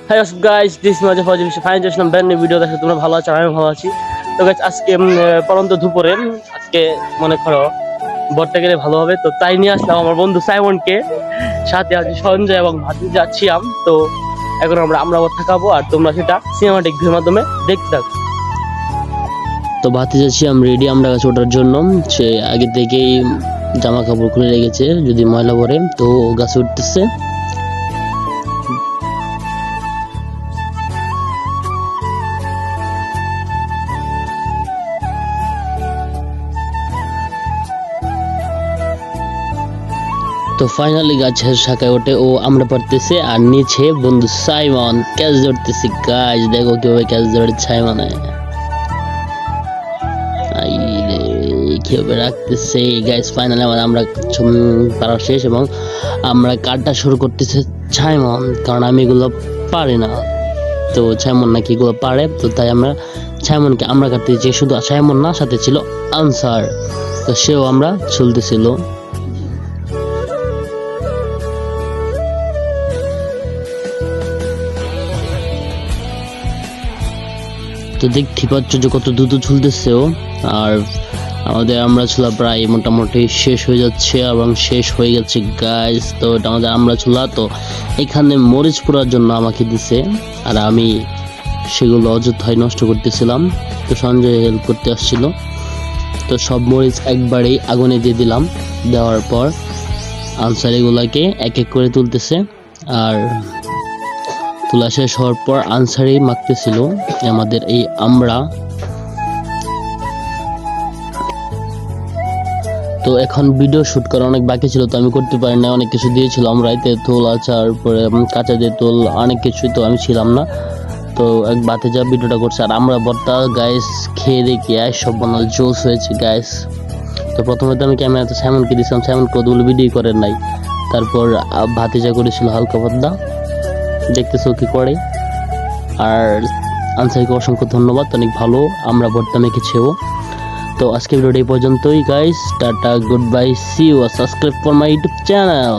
High what's guys, this মাঝে ফজিল ফাইন জাস্টলাম ব্র্যান্ড নিউ ভিডিও দেখে তোমরা ভালো আছো, আমি ভালো আছি। তো গাইস আজকে পরন্ত দুপুরে আজকে মনে করো বরটা গেলে ভালো হবে, তো তাই নিয়ে আসলাম আমার বন্ধু সাইমনকে, সাথে আছে সঞ্জয় এবং ভাতিজা ছিয়াম। তো এখন আমরা বর থাকাবো আর তোমরা সেটা সিনেমাটিক ভিউর মাধ্যমে দেখতে থাকো। তো ভাতিজা ছিয়াম রেডি আমরা গাছে ওঠার জন্য। সে আগে থেকেই জামা কাপড় খুলে রেখেছে যদি ময়লা পড়ে, তো গাছে উঠতেছে। তো ফাইনালি গাছের শাখায় ওঠে ও আমরা পারতেছে, আর নিচে বন্ধু সাইমন ক্যাচ ধরতেছে। গাছ দেখো কিভাবে ক্যাচ ধরে সাইমনে, কিভাবে রাখতেছে গাইস। ফাইনালি আমরা পারা শেষ এবং আমরা কাটটা শুরু করতেছে সাইমন, কারণ আমি এগুলো পারি না। তো সাইমন নাকি এগুলো পারে, তো তাই আমরা সাইমনকে আমরা কাটতেছি। শুধু সাইমন না, সাথে ছিল আনসার, তো সেও আমরা চলতেছিল। তো দেখতে পাচ্ছ যে কত দ্রুত ঝুলতেছে ও। আর আমরা ছোলা প্রায় মোটামুটি শেষ হয়ে যাচ্ছে এবং শেষ হয়ে গেছে গাইস। তো এটা আমাদের আমরা ছোলা। তো এখানে মরিচ পোড়ার জন্য আমাকে দিছে, আর আমি সেগুলো অযথায় নষ্ট করতেছিলাম। তো সঞ্জয় হেল্প করতে আসছিল, তো সব মরিচ একবারেই আগুনে দিয়ে দিলাম। দেওয়ার পর আনসার এগুলাকে এক এক করে তুলতেছে, আর তোলা শেষ হওয়ার পর আনসারি মাখতেছিল আমাদের এই আমরা। তো এখন ভিডিও শুট করা অনেক বাকি ছিল, তো আমি করতে পারি না। অনেক কিছু দিয়েছিল আমরাই, তেঁতুল আচার পরে কাঁচা তেঁতুল অনেক কিছুই, তো আমি ছিলাম না। তো এক বাতে যা ভিডিওটা করছে, আর আমরা বর্তা গাইস খেয়ে দেখি সব বানাল জোস হয়েছে গাইস। তো প্রথমে তো আমি ক্যামেরাতে সাইমনকে দিয়েছিলাম, সাইমন কতগুলো ভিডিও করেন নাই। তারপর ভাতিজা করেছিল হালকা পাতলা, দেখতেছো কি করে। আর আনসারকে অসংখ্য ধন্যবাদ, অনেক ভালো আমরা ভর্তা মেখেছেও। তো আজকে ভিডিওটা এই পর্যন্তই guys, tata, good bye, see you, subscribe for my YouTube channel.